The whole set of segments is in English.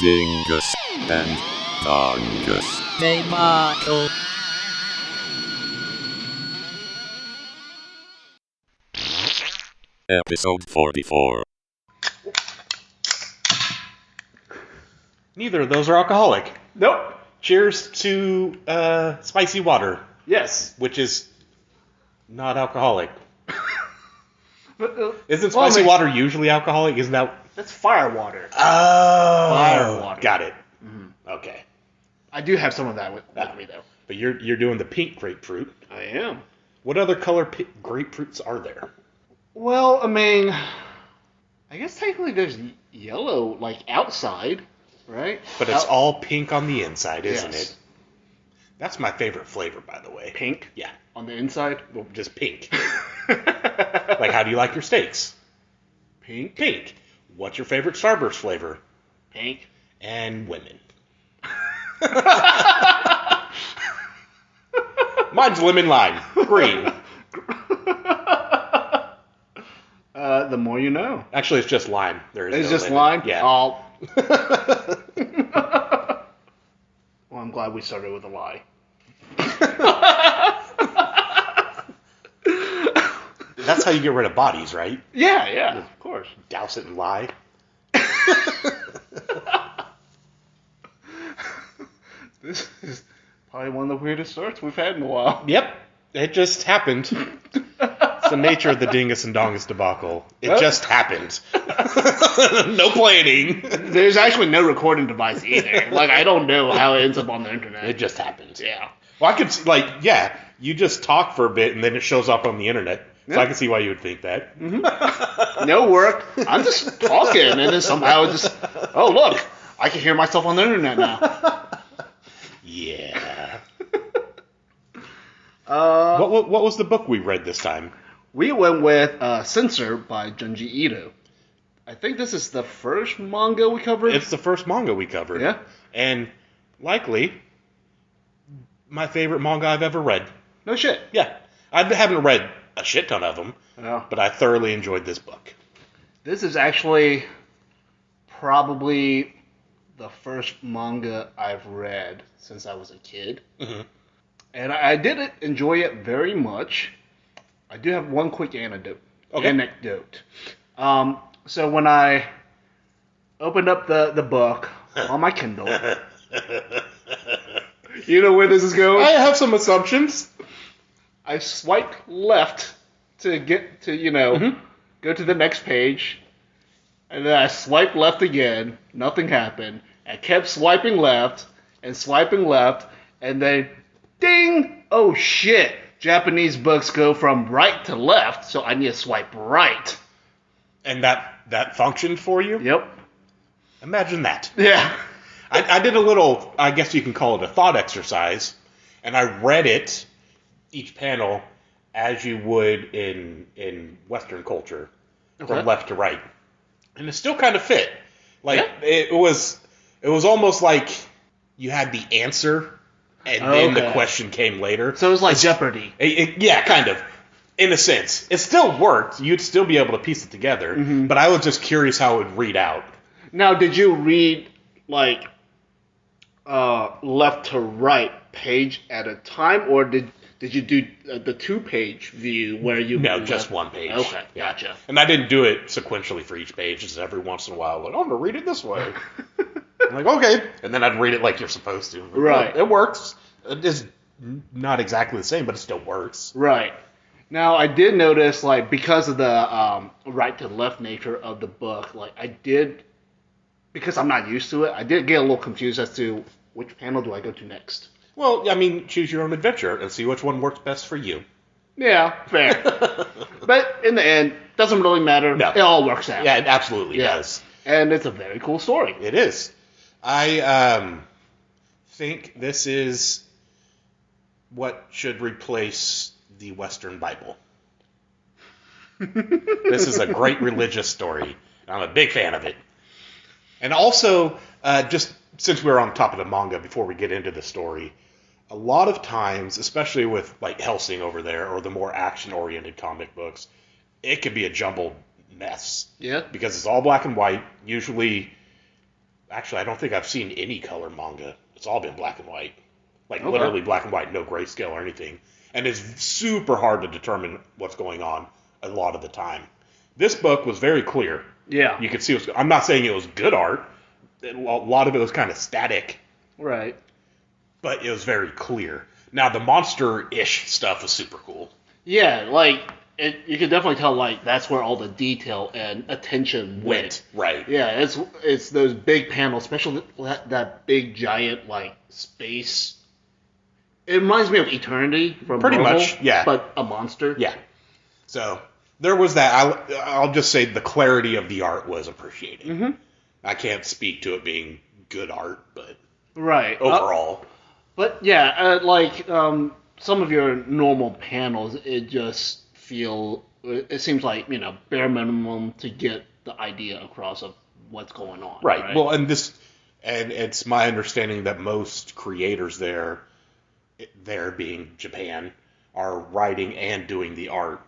Dingus and Dongus. Tomato. Episode 44. Neither of those are alcoholic. Nope. Cheers to spicy water, Yes. which is not alcoholic. But, Isn't spicy water usually alcoholic? Isn't that... that's fire water. Oh. Fire water. Got it. Mm-hmm. Okay. I do have some of that with me, though. But you're doing the pink grapefruit. I am. What other color grapefruits are there? Well, I mean, I guess technically there's yellow, like, outside, right? But it's all pink on the inside, isn't Yes. it? That's my favorite flavor, by the way. Pink Yeah. on the inside. Well, just pink. Like, how do you like your steaks? Pink. Pink. What's your favorite Starburst flavor? Pink. And women. Mine's lemon lime. Green. The more you know. Actually, it's just lime. There is It's no just lemon. lime? Yeah. Oh. Well, I'm glad we started with a lie. That's how you get rid of bodies, right? Yeah, of course. Douse it in lye. This is probably one of the weirdest starts we've had in a while. Yep. It just happened. It's the nature of the Dingus and Dongus debacle. It just happened. No planning. There's actually no recording device either. Like, I don't know how it ends up on the internet. It just happened. Yeah. Well, I could see, like, yeah, you just talk for a bit and then it shows up on the internet. So Yeah. I can see why you would think that. No work. I'm just talking, and then somehow just, oh, look, I can hear myself on the internet now. Yeah. Uh, What was the book we read this time? we went with Censor by Junji Ito. I think this is the first manga we covered. It's the first manga we covered. Yeah. And likely my favorite manga I've ever read. No shit. Yeah. I haven't read a shit ton of them, No. but I thoroughly enjoyed this book. This is actually probably the first manga I've read since I was a kid. Mm-hmm. And I did enjoy it very much. I do have one quick anecdote. So when I opened up the book on my Kindle, you know where this is going? I have some assumptions. I swiped left to get to, go to the next page. And then I swiped left again. Nothing happened. I kept swiping left. And then, ding! Oh shit! Japanese books go from right to left, so I need to swipe right. And that functioned for you? Yep. Imagine that. Yeah. I did a little, I guess you can call it a thought exercise, and I read it, each panel, as you would in Western culture, from left to right. And it still kind of fit. Like, it was almost like you had the answer, and then the question came later. So it was like Jeopardy. Yeah, kind of. In a sense. It still worked. You'd still be able to piece it together. Mm-hmm. But I was just curious how it would read out. Now, did you read, like, left to right page at a time, or did you do the 2-page view where you... No, just one page. Okay, gotcha. And I didn't do it sequentially for each page. Just every once in a while, like, I'm going to read it this way. I'm like, okay. And then I'd read it like you're supposed to. Right. It works. It is not exactly the same, but it still works. Right. Now, I did notice, like, because of the right to left nature of the book, like, I did, because I'm not used to it, I did get a little confused as to which panel do I go to next. Well, I mean, choose your own adventure and see which one works best for you. Yeah, fair. But in the end, doesn't really matter. No. It all works out. Yeah, it absolutely does. And it's a very cool story. It is. I think this is what should replace the Western Bible. This is a great religious story. I'm a big fan of it. And also, just since we're on top of the manga, before we get into the story, a lot of times, especially with like Hellsing over there, or the more action-oriented comic books, it could be a jumbled mess. Yeah. Because it's all black and white. Usually, Actually, I don't think I've seen any color manga. It's all been black and white. Like, Okay. literally black and white, no grayscale or anything. And it's super hard to determine what's going on a lot of the time. This book was very clear. Yeah. You could see I'm not saying it was good art. A lot of it was kind of static, Right. but it was very clear. Now, the monster-ish stuff was super cool. Yeah, like, you can definitely tell, like, that's where all the detail and attention went. Right. Yeah, it's those big panels, especially that big, giant, like, space. It reminds me of Eternity from Pretty Marvel, much, yeah. but a monster. Yeah. So, there was that. I'll just say the clarity of the art was appreciated. Mm-hmm. I can't speak to it being good art, but Right. overall. But, yeah, some of your normal panels, it seems like, bare minimum to get the idea across of what's going on. Right. Well, and it's my understanding that most creators there being Japan, are writing and doing the art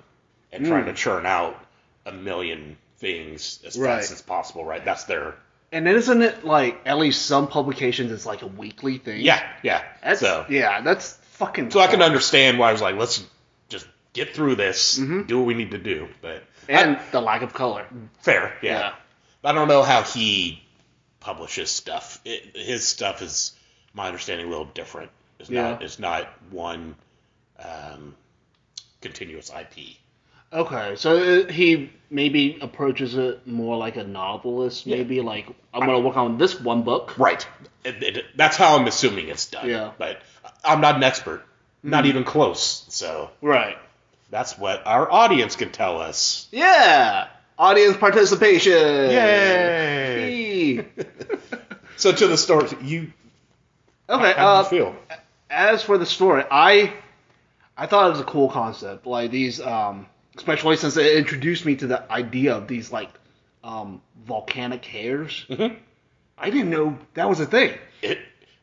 and trying to churn out a million things as fast as possible, right? That's their... And then isn't it, like, at least some publications, it's like a weekly thing? Yeah. That's fucking So I can hard. understand why I was like, let's just get through this, do what we need to do. But And the lack of color. fair, yeah. I don't know how he publishes stuff. His stuff is, my understanding, a little different. It's not one continuous IP. Okay, so he maybe approaches it more like a novelist, maybe like, I'm going to work on this one book. Right. That's how I'm assuming it's done. Yeah. But I'm not an expert. Not even close. So Right. that's what our audience can tell us. Yeah! Audience participation! Yay! Yay. So to the story, Okay, how do you feel? as for the story, I thought it was a cool concept. Like these, especially since it introduced me to the idea of these like volcanic hairs. Mm-hmm. I didn't know that was a thing.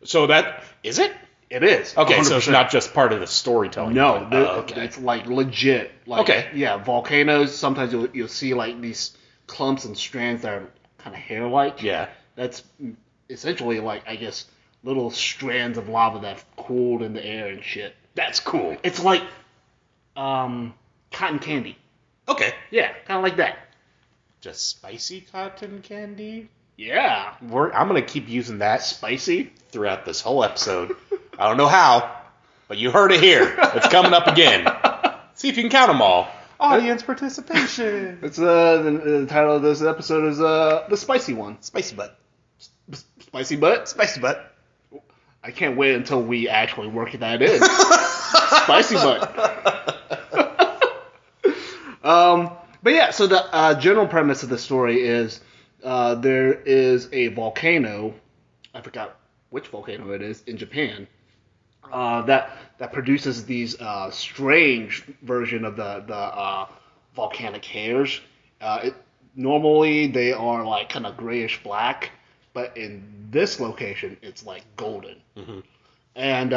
So that is it? It is. Okay, so 100%. it's not just part of the storytelling. No, okay. it's like legit. Like, Okay. Yeah, volcanoes. Sometimes you'll see like these clumps and strands that are kind of hair-like. Yeah. That's essentially like, I guess, little strands of lava that cooled in the air and shit. That's cool. It's like cotton candy. Okay. Yeah, kind of like that. Just spicy cotton candy? Yeah. I'm going to keep using that Spicy. throughout this whole episode. I don't know how, but you heard it here. It's coming up again. See if you can count them all. Audience participation. It's the title of this episode is the spicy one. Spicy butt. Spicy butt. Spicy butt. I can't wait until we actually work that in. Spicy butt. But yeah, so the general premise of the story is there is a volcano. I forgot which volcano it is in Japan. That produces these strange version of the volcanic hairs. Normally they are like kind of grayish black, but in this location it's like golden. Mm-hmm. And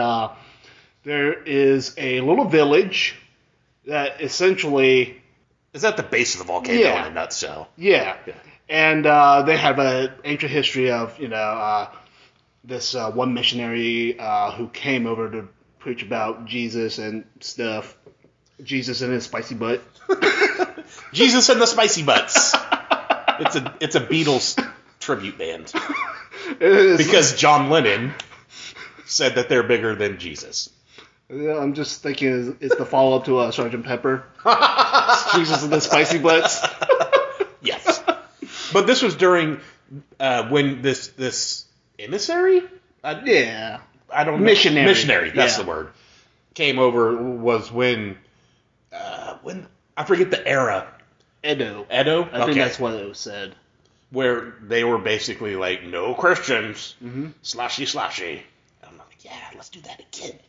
there is a little village that essentially Is that the base of the volcano Yeah. in a nutshell? yeah. And they have an ancient history of, this one missionary who came over to preach about Jesus and stuff. Jesus and his spicy butt. Jesus and the Spicy Butts. It's a Beatles tribute band. Because John Lennon said that they're bigger than Jesus. Yeah, I'm just thinking it's the follow-up to Sgt. Pepper. Jesus and the spicy butts. Yes. But this was during when this emissary? Yeah. I don't know. Missionary. Missionary, that's Yeah. the word. Came over was when I forget the era. Edo. Edo? I think that's what it was said. Where they were basically like, no Christians. Mm-hmm. Slashy. And I'm like, yeah, let's do that again.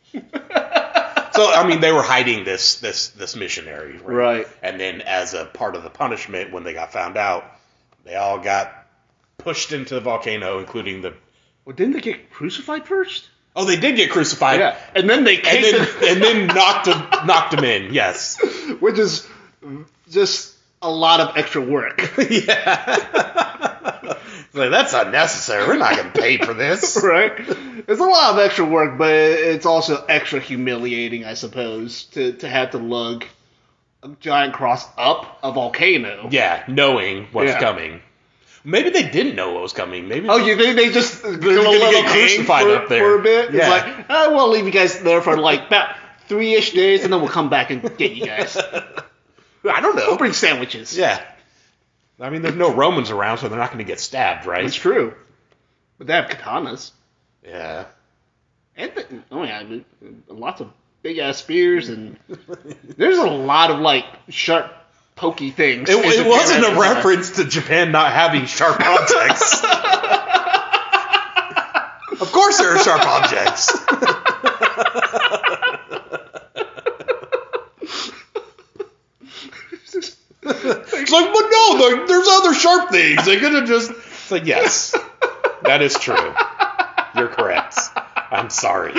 So, I mean, they were hiding this missionary. Right. And then as a part of the punishment, when they got found out, they all got pushed into the volcano, including the... Well, didn't they get crucified first? Oh, they did get crucified. Yeah. And then they kicked And then knocked him in, yes. Which is just a lot of extra work. Yeah. Like, that's unnecessary. We're not going to pay for this. Right? It's a lot of extra work, but it's also extra humiliating, I suppose, to have to lug a giant cross up a volcano. Yeah, knowing what's coming. Maybe they didn't know what was coming. Maybe. Oh, you think they just gonna get crucified up there for a bit? Yeah. It's like, oh, we'll leave you guys there for like about 3-ish days, and then we'll come back and get you guys. I don't know. We'll bring sandwiches. Yeah. I mean, there's no Romans around, so they're not going to get stabbed, right? That's true. But they have katanas. Yeah. And lots of big ass spears, and there's a lot of like sharp, pokey things. It wasn't a reference to Japan not having sharp objects. Of course, there are sharp objects. It's like, but no, there's other sharp things. They could have just. It's like, yes, that is true. You're correct. I'm sorry.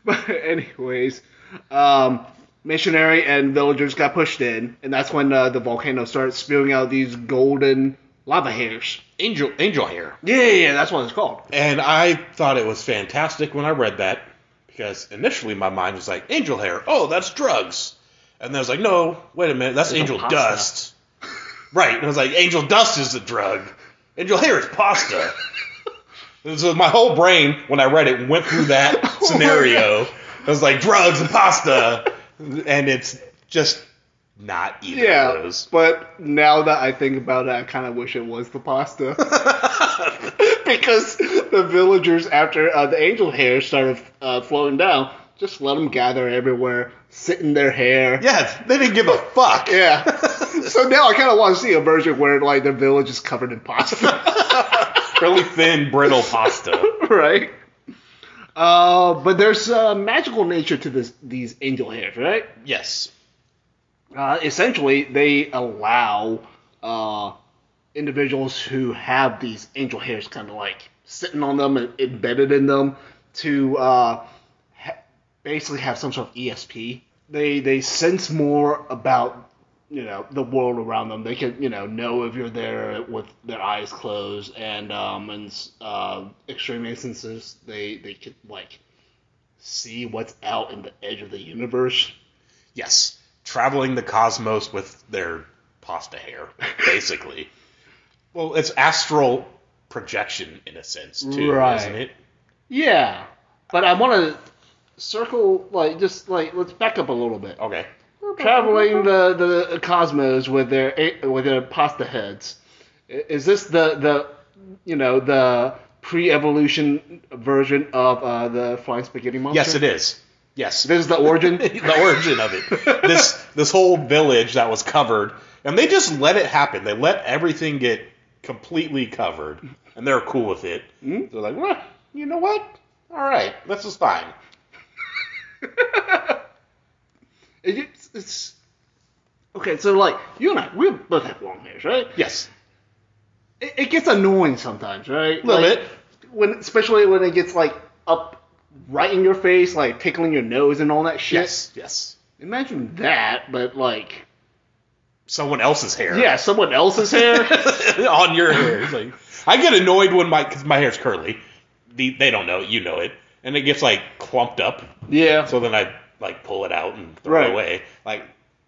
But anyways, missionary and villagers got pushed in, and that's when the volcano started spewing out these golden lava hairs. Angel hair. Yeah, that's what it's called. And I thought it was fantastic when I read that, because initially my mind was like, angel hair, oh, that's drugs. And then I was like, no, wait a minute, that's angel dust. Right, and I was like, angel dust is the drug. Angel hair is pasta. And so my whole brain, when I read it, went through that scenario. I was like, drugs and pasta. And it's just not either of those. But now that I think about it, I kind of wish it was the pasta. Because the villagers, after the angel hair started flowing down, just let them gather everywhere, sit in their hair. Yeah, they didn't give a fuck. Yeah. So now I kind of want to see a version where like the village is covered in pasta. Really thin, brittle pasta. Right. But there's magical nature to these angel hairs, right? Yes. Essentially, they allow individuals who have these angel hairs kind of like sitting on them and embedded in them to basically have some sort of ESP. They sense more about the world around them. They can know if you're there with their eyes closed, and in extreme instances they could like see what's out in the edge of the universe. Yes. Traveling the cosmos with their pasta hair, basically. Well, it's astral projection in a sense, too, right. Isn't it? Yeah. But I want to circle, let's back up a little bit. Okay. Traveling the cosmos with their pasta heads. Is this the pre-evolution version of the flying spaghetti monster? Yes, it is. Yes. This is the origin? The origin of it. This whole village that was covered, and they just let it happen. They let everything get completely covered, and they're cool with it. Mm-hmm. They're like, well, you know what? All right, this is fine. It's okay. So like you and I, we both have long hairs, right? Yes. It gets annoying sometimes, right? A little bit. Especially when it gets like up right in your face, like tickling your nose and all that shit. Yes. Imagine that, but like someone else's hair. Yeah, someone else's hair on your hair. It's like, I get annoyed because my hair's curly. They don't know it, you know it, and it gets like clumped up. Yeah. So then I like pull it out and throw it away. Like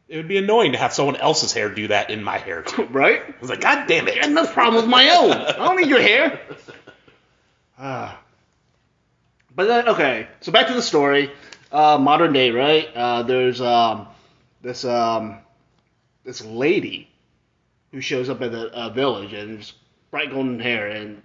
it would be annoying to have someone else's hair do that in my hair too. Right? I was like, God damn it! And the problem with my own. I don't need your hair. But then, okay, so back to the story. Modern day, right? There's this lady who shows up at the village and it's bright golden hair and.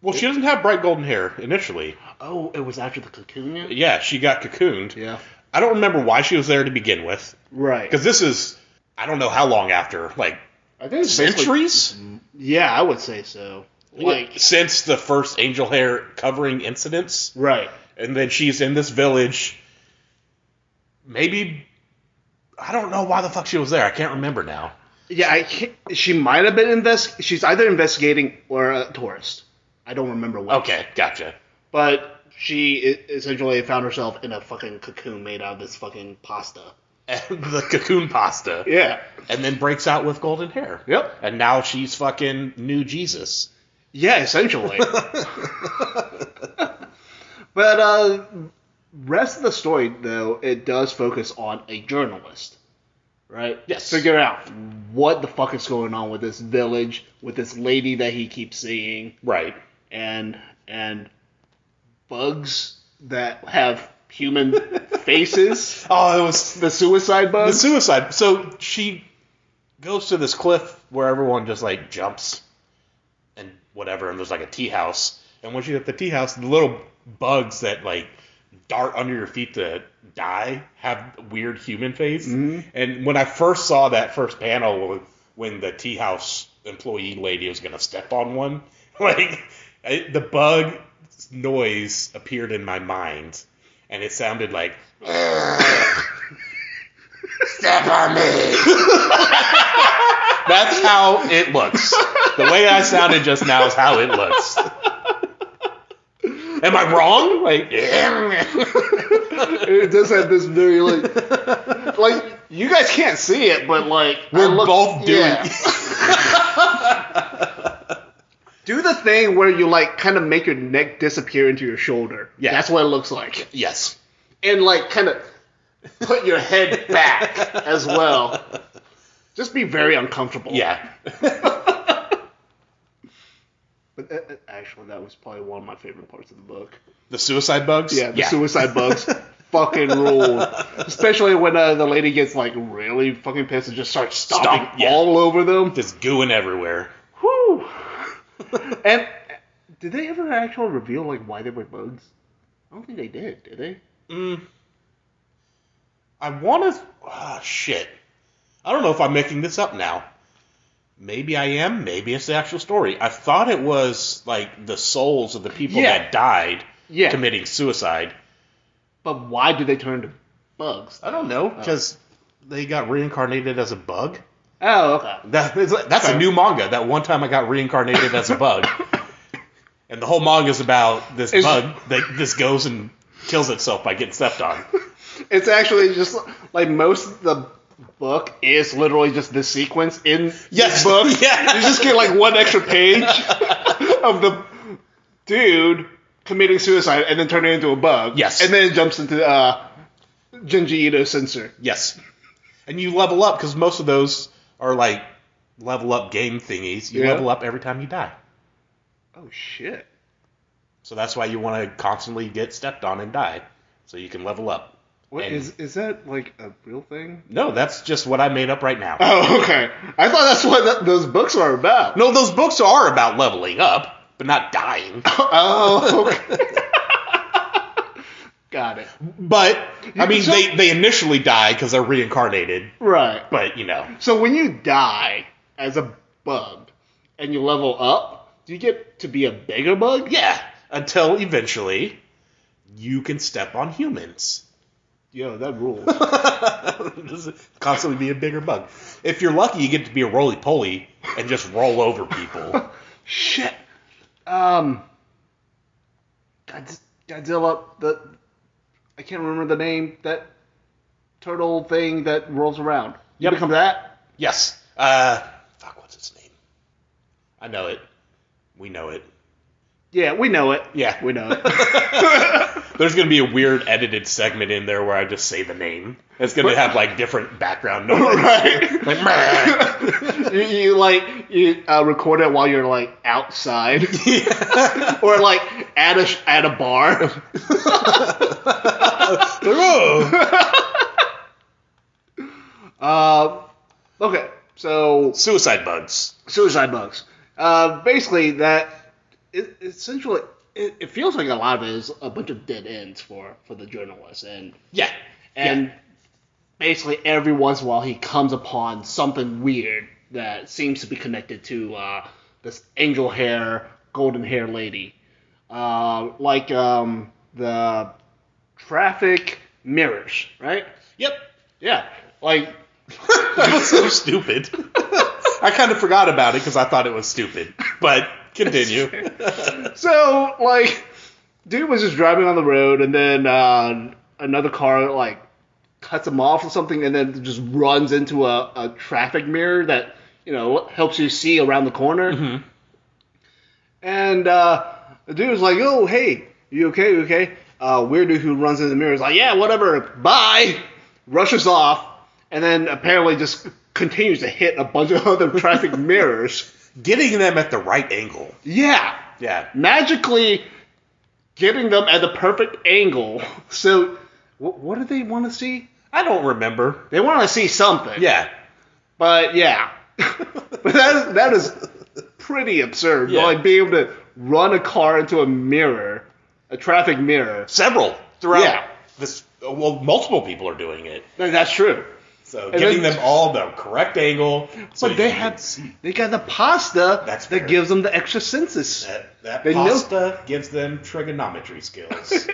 Well, she doesn't have bright golden hair initially. Oh, it was after the cocoon? Yeah, she got cocooned. Yeah. I don't remember why she was there to begin with. Right. Because this is, I don't know how long after, like, I think it's centuries? Yeah, I would say so. Like since the first angel hair covering incidents. Right. And then she's in this village. Maybe, I don't know why the fuck she was there. I can't remember now. Yeah, she might have been she's either investigating or a tourist. I don't remember which. Okay, gotcha. But she essentially found herself in a fucking cocoon made out of this fucking pasta. and the cocoon pasta. Yeah. And then breaks out with golden hair. Yep. And now she's fucking new Jesus. Yeah, essentially. But rest of the story, though, it does focus on a journalist, right? Yes. Figure out what the fuck is going on with this village, with this lady that he keeps seeing, Right. and bugs that have human faces. Oh, it was The suicide bugs. the suicide. So she goes to this cliff where everyone just like jumps and whatever, and there's like a tea house. And when she's at the tea house, the little bugs that like dart under your feet to die have weird human face. Mm-hmm. And when I first saw that first panel when the tea house employee lady was gonna step on one, like the bug noise appeared in my mind, and it sounded like step on me. That's how it looks. The way I sounded just now is how it looks. Am I wrong? Like, It does have this very like you guys can't see it, but like we're both doing. Yeah. Do the thing where you like kind of make your neck disappear into your shoulder. Yeah. That's what it looks like. Yes. And like kind of put your head back as well. Just be very uncomfortable. Yeah. But actually, that was probably one of my favorite parts of the book. The suicide bugs? Yeah, the suicide bugs fucking ruled. Especially when the lady gets like really fucking pissed and just starts stomping yeah. all over them. Just gooing everywhere. Whew. And did they ever actually reveal like why they were bugs? I don't think they did they? I want to... Oh, shit. I don't know if I'm making this up now. Maybe I am. Maybe it's the actual story. I thought it was like the souls of the people that died committing suicide. But why did they turn to bugs? I don't know. Because they got reincarnated as a bug. Oh, okay. That's a new manga. That one time I got reincarnated as a bug. And the whole manga is about this bug that just goes and kills itself by getting stepped on. It's actually just like most of the book is literally just this sequence in this book. Yeah. You just get like one extra page of the dude committing suicide and then turning into a bug. Yes. And then it jumps into Junji Ito censor. Yes. And you level up because most of those are like level up game thingies. You level up every time you die. Oh, shit. So that's why you want to constantly get stepped on and die. So you can level up. What is that like a real thing? No, that's just what I made up right now. Oh, okay. I thought that's what those books are about. No, those books are about leveling up, but not dying. Oh, okay. Got it. But, I mean, they initially die because they're reincarnated. Right. But, you know. So when you die as a bug and you level up, do you get to be a bigger bug? Yeah. Until eventually you can step on humans. Yo, that rules. Just constantly be a bigger bug. If you're lucky, you get to be a roly-poly and just roll over people. Shit. Godzilla, I can't remember the name, that turtle thing that rolls around. You become that? Yes. What's its name? I know it. We know it. Yeah, we know it. Yeah. We know it. There's going to be a weird edited segment in there where I just say the name. It's going to have like different background noise. Right. Like, you record it while you're like outside. yeah. Or like at a bar. Okay, so Suicide bugs. suicide bugs. Basically, essentially it feels like a lot of it is a bunch of dead ends for the journalist, and Yeah. basically every once in a while he comes upon something weird that seems to be connected to this angel hair, golden hair lady, like the traffic mirrors, right? Yep. Yeah, like. That was so stupid. I kind of forgot about it because I thought it was stupid. But continue. So, like, dude was just driving on the road, and then another car, like, cuts him off or something, and then just runs into a traffic mirror that helps you see around the corner. Mm-hmm. And the dude was like, "Oh, hey, you okay? You okay?" Weird dude who runs into the mirror is like, "Yeah, whatever, bye." Rushes off, and then apparently just continues to hit a bunch of other traffic mirrors, getting them at the right angle. Yeah, magically getting them at the perfect angle. So, what do they want to see? I don't remember. They want to see something. Yeah, but yeah, but that is pretty absurd. Yeah. Like being able to run a car into a mirror, a traffic mirror. Several throughout this. Well, multiple people are doing it. That's true. So giving them all the correct angle. So but they got the pasta that gives them the extra senses. That pasta gives them trigonometry skills.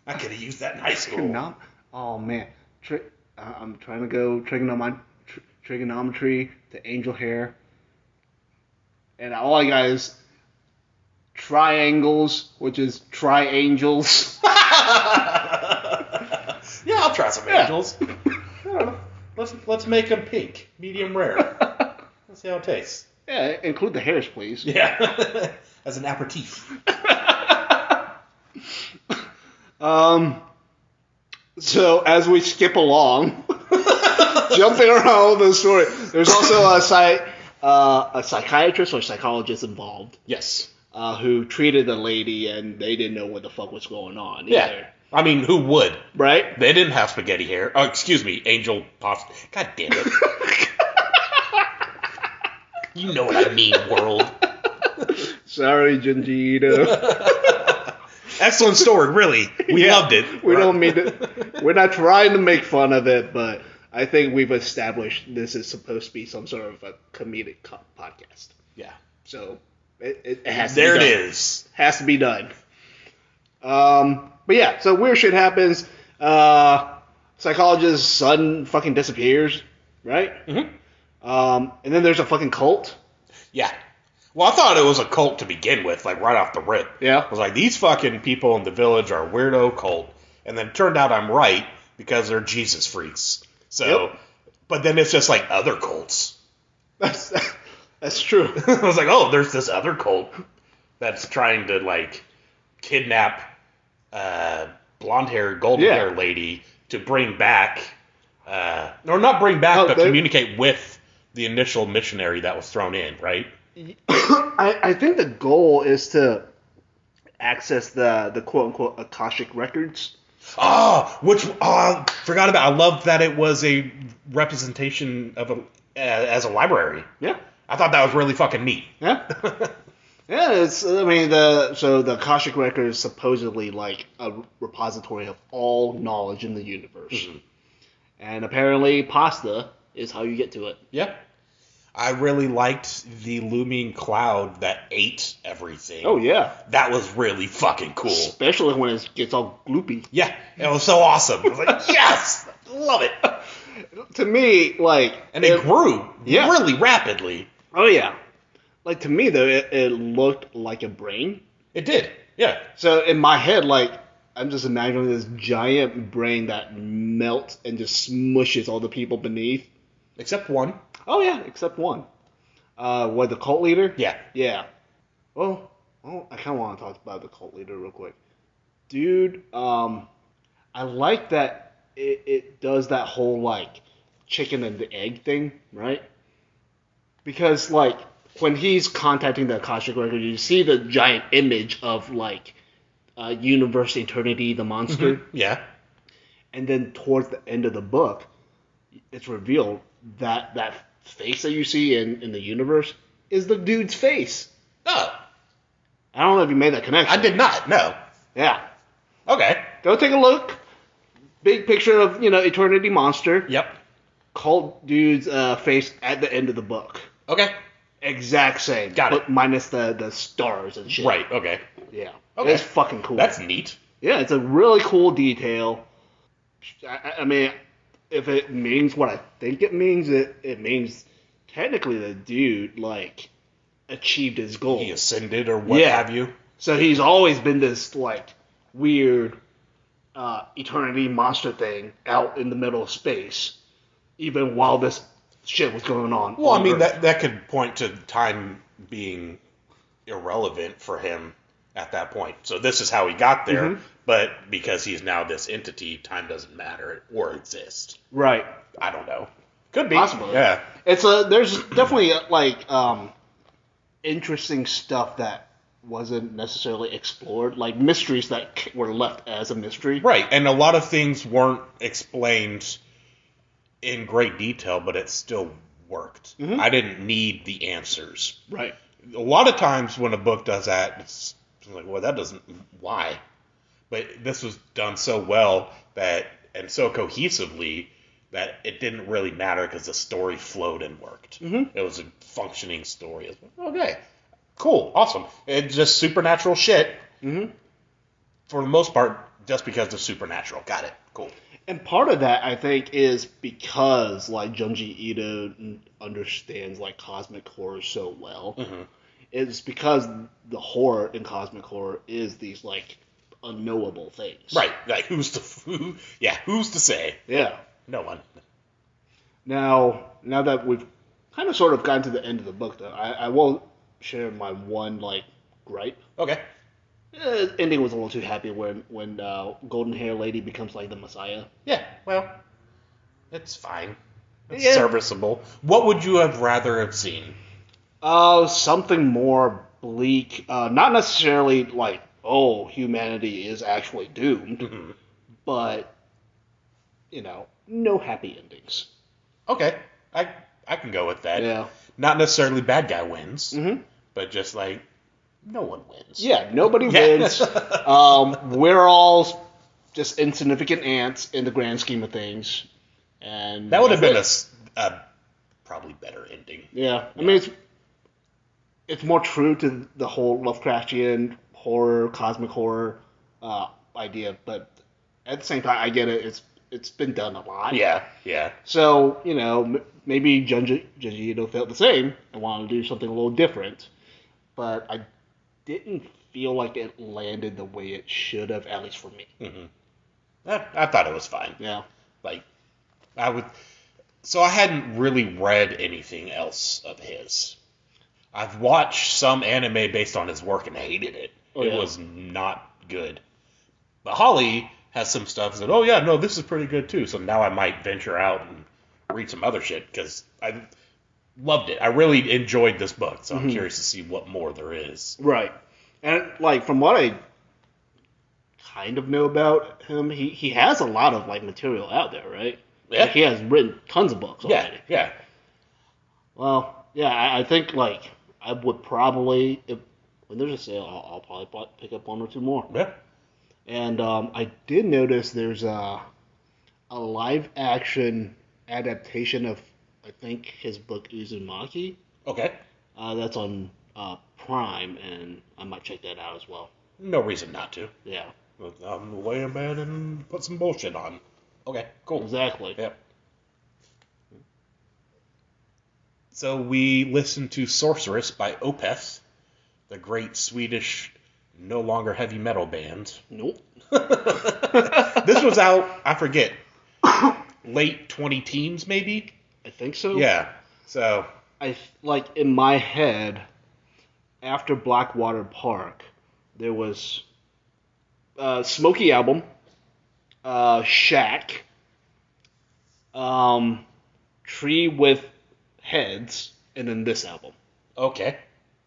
I could have used that in high school. Oh man, I'm trying to go trigonometry to angel hair, and all I got is triangles, which is triangels. Yeah, I'll try some angels. I don't know. Let's make them pink, medium rare. Let's see how it tastes. Yeah, include the hairs, please. Yeah, as an aperitif. So as we skip along, jumping around the story, there's also a psychiatrist or psychologist involved. Yes. Who treated the lady, and they didn't know what the fuck was going on either. Yeah. I mean, who would? Right? They didn't have spaghetti hair. Oh, excuse me, angel pasta. God damn it. You know what I mean, world. Sorry, Junji Ito. Excellent story, really. We loved it. We don't mean to. We're not trying to make fun of it, but I think we've established this is supposed to be some sort of a comedic podcast. Yeah. So it has to be done. There it is. Has to be done. But yeah, so weird shit happens. Psychologist's son fucking disappears, right? Mm-hmm. And then there's a fucking cult. Yeah. Well, I thought it was a cult to begin with, like right off the rip. Yeah. I was like, these fucking people in the village are a weirdo cult. And then it turned out I'm right because they're Jesus freaks. So, But then it's just like other cults. That's true. I was like, oh, there's this other cult that's trying to like kidnap blonde hair, golden hair lady to bring back, or not bring back, but communicate with the initial missionary that was thrown in, right? I think the goal is to access the quote unquote Akashic records. Oh, forgot about. I loved that it was a representation of as a library. Yeah, I thought that was really fucking neat. Yeah. Yeah, the Akashic record is supposedly like a repository of all knowledge in the universe. Mm-hmm. And apparently pasta is how you get to it. Yeah. I really liked the looming cloud that ate everything. Oh, yeah. That was really fucking cool. Especially when it gets all gloopy. Yeah, it was so awesome. I was like, yes! Love it. To me, like... And it grew really rapidly. Oh, yeah. Like, to me, though, it looked like a brain. It did, yeah. So, in my head, like, I'm just imagining this giant brain that melts and just smushes all the people beneath. Except one. Oh, yeah, except one. What, the cult leader? Yeah. Yeah. Well, I kind of want to talk about the cult leader real quick. Dude, I like that it does that whole, like, chicken and the egg thing, right? Because, like, when he's contacting the Akashic record, you see the giant image of, like, Universe Eternity, the monster. Mm-hmm. Yeah. And then towards the end of the book, it's revealed that face that you see in the universe is the dude's face. Oh. I don't know if you made that connection. I did not, no. Yeah. Okay. Go take a look. Big picture of, Eternity Monster. Yep. Cult dude's face at the end of the book. Okay. Exact same. Got it. But minus the stars and shit. Right, okay. Yeah. Okay. It's fucking cool. That's neat. Yeah, it's a really cool detail. I mean, if it means what I think it means, it means technically the dude, like, achieved his goal. He ascended or what have you. So he's always been this, like, weird eternity monster thing out in the middle of space, even while this shit was going on. Well, I mean, Earth. that could point to time being irrelevant for him at that point. So this is how he got there, but because he's now this entity, time doesn't matter or exist. Right. I don't know. Could be. Possibly. Yeah. There's definitely interesting stuff that wasn't necessarily explored, like mysteries that were left as a mystery. Right, and a lot of things weren't explained in great detail, but it still worked. I didn't need the answers. Right. A lot of times when a book does that, it's like, well, that doesn't, why? But this was done so well that, and so cohesively, that it didn't really matter because the story flowed and worked. It was a functioning story. It was, okay, cool, awesome. It's just supernatural shit. For the most part, just because of supernatural. Got it. Cool. And part of that, I think, is because like Junji Ito understands like cosmic horror so well. It's because the horror in cosmic horror is these like unknowable things. Right. Like who's to say? Yeah. No one. Now that we've kind of sort of gotten to the end of the book, though, I will share my one like gripe. Okay. Ending was a little too happy when golden hair lady becomes like the Messiah. Yeah. Well, it's fine. It's Yeah. serviceable. What would you have rather have seen? Something more bleak. Not necessarily like, oh, humanity is actually doomed, but no happy endings. Okay. I can go with that. Yeah. Not necessarily bad guy wins, but just like no one wins. Yeah, nobody wins. We're all just insignificant ants in the grand scheme of things, and That would have been a probably better ending. Yeah, I mean it's more true to the whole Lovecraftian horror, cosmic horror idea, but at the same time, I get it. It's been done a lot. Yeah. Yeah. So maybe Junji Ito felt the same and wanted to do something a little different, but I didn't feel like it landed the way it should have, at least for me. I thought it was fine. Yeah. Like So I hadn't really read anything else of his. I've watched some anime based on his work and hated it. It was not good. But Holly has some stuff that, this is pretty good too. So now I might venture out and read some other shit because I loved it. I really enjoyed this book, so I'm curious to see what more there is. Right. And like from what I kind of know about him, he has a lot of like material out there, right? Yeah. Like, he has written tons of books already. Yeah. Well, yeah, I think like I would probably, when there's a sale, I'll probably pick up one or two more. Yeah. And I did notice there's a live action adaptation of, I think, his book Uzumaki. Okay. That's on Prime, and I might check that out as well. No reason not to. Yeah. I'm lay in bed and put some bullshit on. Okay, cool. Exactly. Yep. So we listened to Sorceress by Opeth, the great Swedish no longer heavy metal band. Nope. This was out, I forget, late 20-teens maybe? I think so. Yeah. So I like in my head, after Blackwater Park, there was Smokey album, Shack, Tree with Heads, and then this album. okay.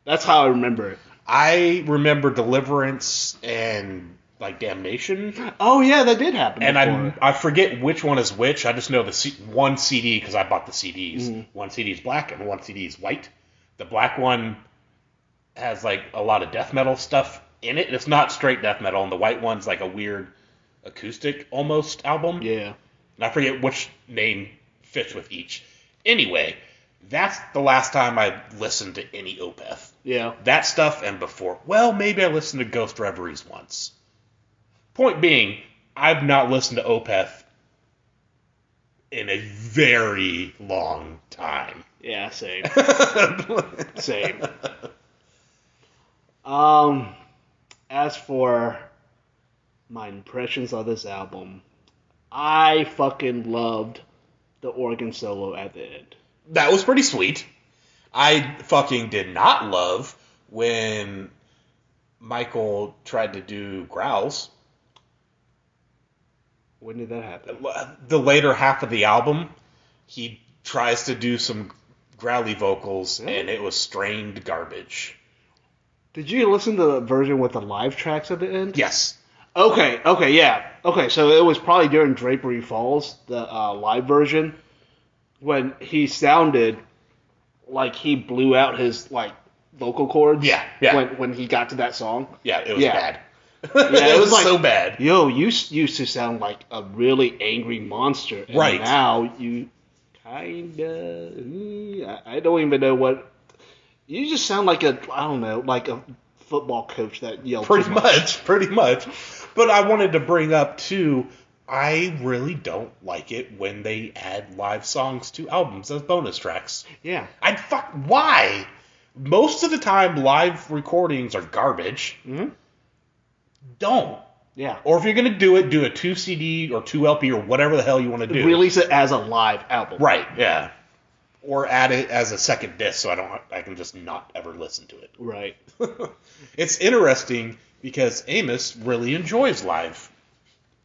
That's how I remember it. I remember Deliverance and like Damnation. Oh yeah, that did happen. And before. I forget which one is which. I just know the one CD because I bought the CDs. One CD is black and one CD is white. The black one has like a lot of death metal stuff in it. It's not straight death metal, and the white one's like a weird acoustic almost album. Yeah. And I forget which name fits with each. Anyway, that's the last time I listened to any Opeth. Yeah. That stuff and before. Well, maybe I listened to Ghost Reveries once. Point being, I've not listened to Opeth in a very long time. Yeah, same. Same. As for my impressions of this album, I fucking loved the organ solo at the end. That was pretty sweet. I fucking did not love when Michael tried to do growls. When did that happen? The later half of the album, he tries to do some growly vocals, and it was strained garbage. Did you listen to the version with the live tracks at the end? Yes. Okay, yeah. Okay, so it was probably during Drapery Falls, the live version, when he sounded like he blew out his, like, vocal cords. Yeah. When he got to that song. Yeah, it was bad. Yeah, it was like, so bad. Yo, you used to sound like a really angry monster. And right. now you kinda... I don't even know what... You just sound like a football coach that yelled Pretty much. But I wanted to bring up, too, I really don't like it when they add live songs to albums as bonus tracks. Yeah. Why? Most of the time, live recordings are garbage. Mm-hmm. Don't. Yeah. Or if you're going to do a 2 CD or 2 LP or whatever the hell you want to do. Release it as a live album. Right, yeah. Or add it as a second disc so I can just not ever listen to it. Right. It's interesting because Amos really enjoys live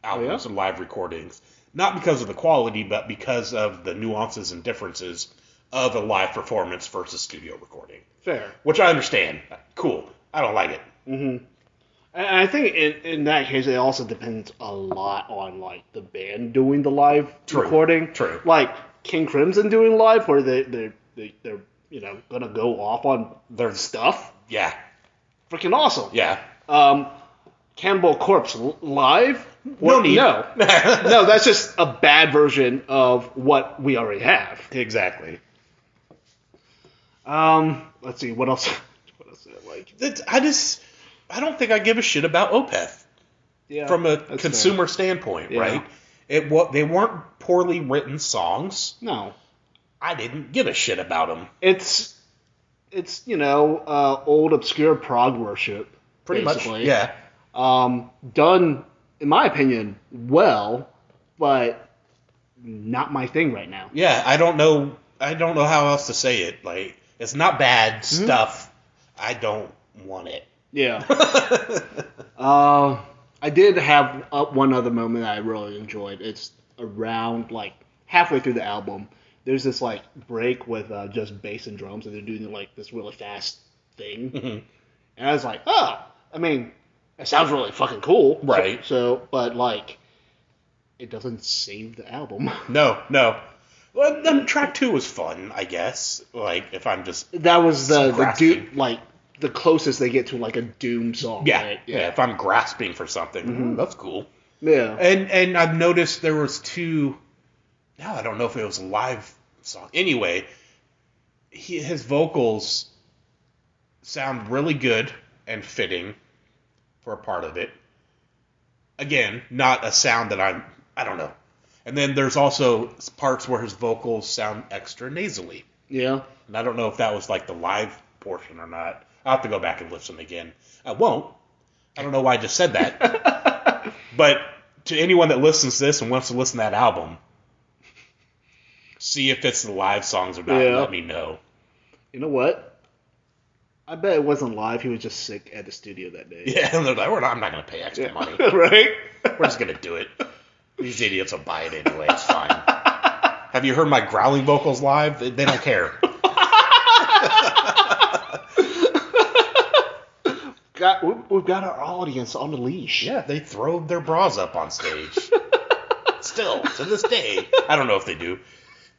albums and live recordings. Not because of the quality, but because of the nuances and differences of a live performance versus studio recording. Fair. Which I understand. Cool. I don't like it. Mm-hmm. And I think in that case, it also depends a lot on, like, the band doing the live recording. True. Like, King Crimson doing live, where they're gonna go off on their stuff. Yeah. Freaking awesome. Yeah. Cannibal Corpse live? No need. No. No, that's just a bad version of what we already have. Exactly. Let's see, what else? What else did I like? I don't think I give a shit about Opeth. Yeah, from a consumer standpoint, right? They weren't poorly written songs. No. I didn't give a shit about them. It's old obscure prog worship. Pretty basically. much, yeah. Done, in my opinion, well, but not my thing right now. Yeah, I don't know how else to say it. Like, it's not bad stuff. I don't want it. Yeah. I did have one other moment that I really enjoyed. It's around, like, halfway through the album. There's this, like, break with just bass and drums, and they're doing, like, this really fast thing. Mm-hmm. And I was like, I mean, it sounds really fucking cool. Right. So, but, like, it doesn't save the album. No. Well, then track 2 was fun, I guess. Like, if I'm just... That was the closest they get to, like, a Doom song. Yeah, right? yeah. If I'm grasping for something, that's cool. Yeah. And I've noticed there was 2... Now I don't know if it was a live song. Anyway, his vocals sound really good and fitting for a part of it. Again, not a sound that I don't know. And then there's also parts where his vocals sound extra nasally. Yeah. And I don't know if that was like the live portion or not. I'll have to go back and listen again. I won't. I don't know why I just said that. But to anyone that listens to this and wants to listen to that album, see if it's the live songs or not, and let me know. You know what? I bet it wasn't live. He was just sick at the studio that day. Yeah, and they're like, I'm not going to pay extra money. Right? We're just going to do it. These idiots will buy it anyway. It's fine. Have you heard my growling vocals live? They don't care. We've got our audience on the leash. Yeah, they throw their bras up on stage. Still, to this day. I don't know if they do.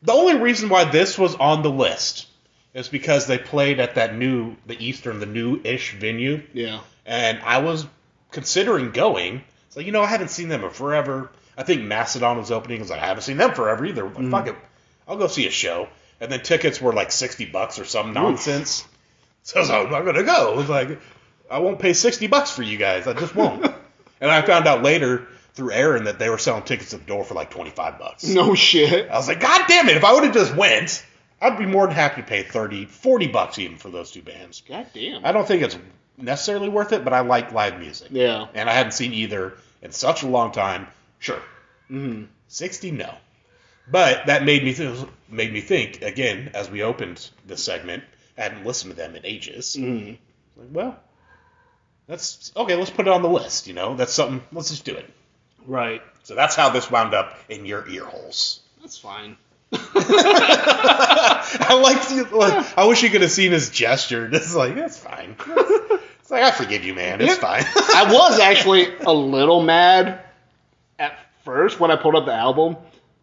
The only reason why this was on the list is because they played at the new-ish venue. Yeah. And I was considering going. So, I hadn't seen them in forever. I think Mastodon was opening. I was like, I haven't seen them forever either. Like, fuck it. I'll go see a show. And then tickets were like $60 or some nonsense. Oof. So I was like, I'm not going to go. I was like, I won't pay $60 for you guys. I just won't. And I found out later through Aaron that they were selling tickets at the door for like $25. No shit. I was like, God damn it. If I would have just went, I'd be more than happy to pay $40 even for those two bands. God damn. I don't think it's necessarily worth it, but I like live music. Yeah. And I hadn't seen either in such a long time, sure. Mm-hmm. 60, no. But that made me think, again, as we opened this segment, I hadn't listened to them in ages. Mm-hmm. Like, well, let's put it on the list, That's something, let's just do it. Right. So that's how this wound up in your ear holes. That's fine. I wish you could have seen his gesture. It's like, that's fine. It's like, I forgive you, man. It's fine. I was actually a little mad at first when I pulled up the album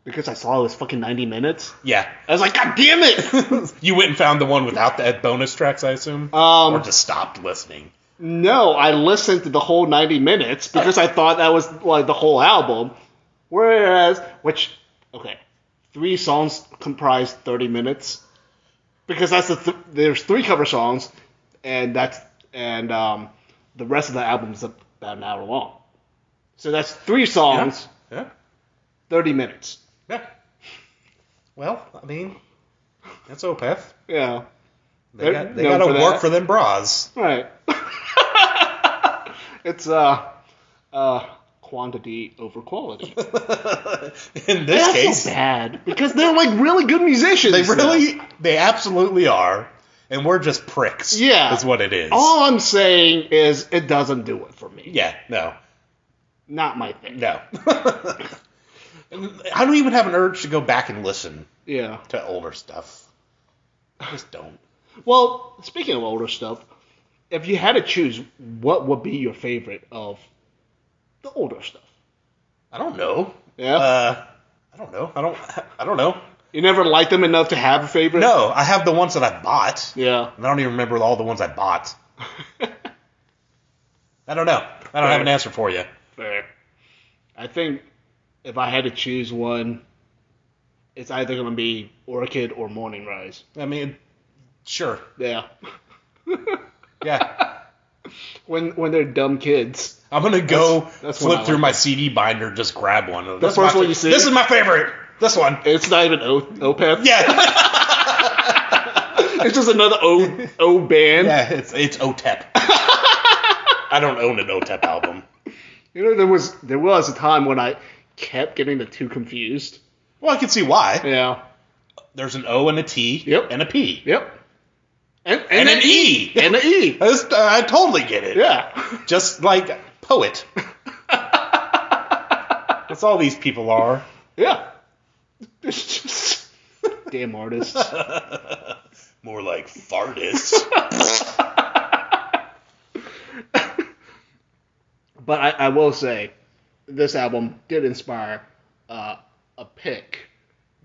because I saw it was fucking 90 minutes. Yeah. I was like, God damn it! You went and found the one without the bonus tracks, I assume? Or just stopped listening? No, I listened to the whole 90 minutes because I thought that was like the whole album. Okay, 3 songs comprise 30 minutes because there's 3 cover songs, and the rest of the album is about an hour long. So that's 3 songs, Yeah. 30 minutes. Yeah. Well, I mean, that's Opeth. Yeah. They got to work for them bras. Right. It's quantity over quality. In this case, feel bad because they're like really good musicians. They absolutely are, and we're just pricks. Yeah, that's what it is. All I'm saying is it doesn't do it for me. Yeah, no, not my thing. No, I don't even have an urge to go back and listen. Yeah, to older stuff. I just don't. Well, speaking of older stuff, if you had to choose, what would be your favorite of the older stuff? I don't know. Yeah. I don't know. I don't know. You never liked them enough to have a favorite? No, I have the ones that I bought. Yeah. And I don't even remember all the ones I bought. I don't know. I don't have an answer for you. Fair. I think if I had to choose one, it's either going to be Orchid or Morning Rise. I mean, sure. Yeah. Yeah. When they're dumb kids. I'm going to go that's flip through my CD binder, just grab one. The first one you see? This is my favorite. This one. It's not even Opeth? Yeah. It's just another O band. Yeah, it's OTEP. I don't own an OTEP album. There was a time when I kept getting the two confused. Well, I can see why. Yeah. There's an O and a T and a P. Yep. And an E. And an E. I totally get it. Yeah. Just like poet. That's all these people are. Yeah. It's just damn artists. More like fartists. But I will say, this album did inspire a pick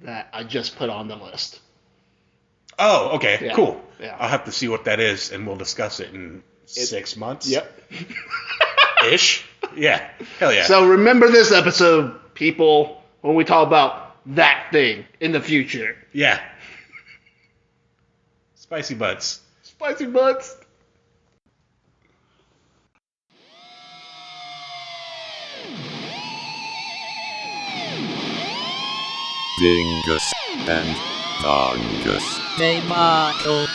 that I just put on the list. Oh, okay, yeah. Cool. Yeah. I'll have to see what that is, and we'll discuss it in 6 months. Yep. Ish. Yeah. Hell yeah. So remember this episode, people, when we talk about that thing in the future. Yeah. Spicy butts. Spicy butts. Dingus and Dongus. Hey, Marco.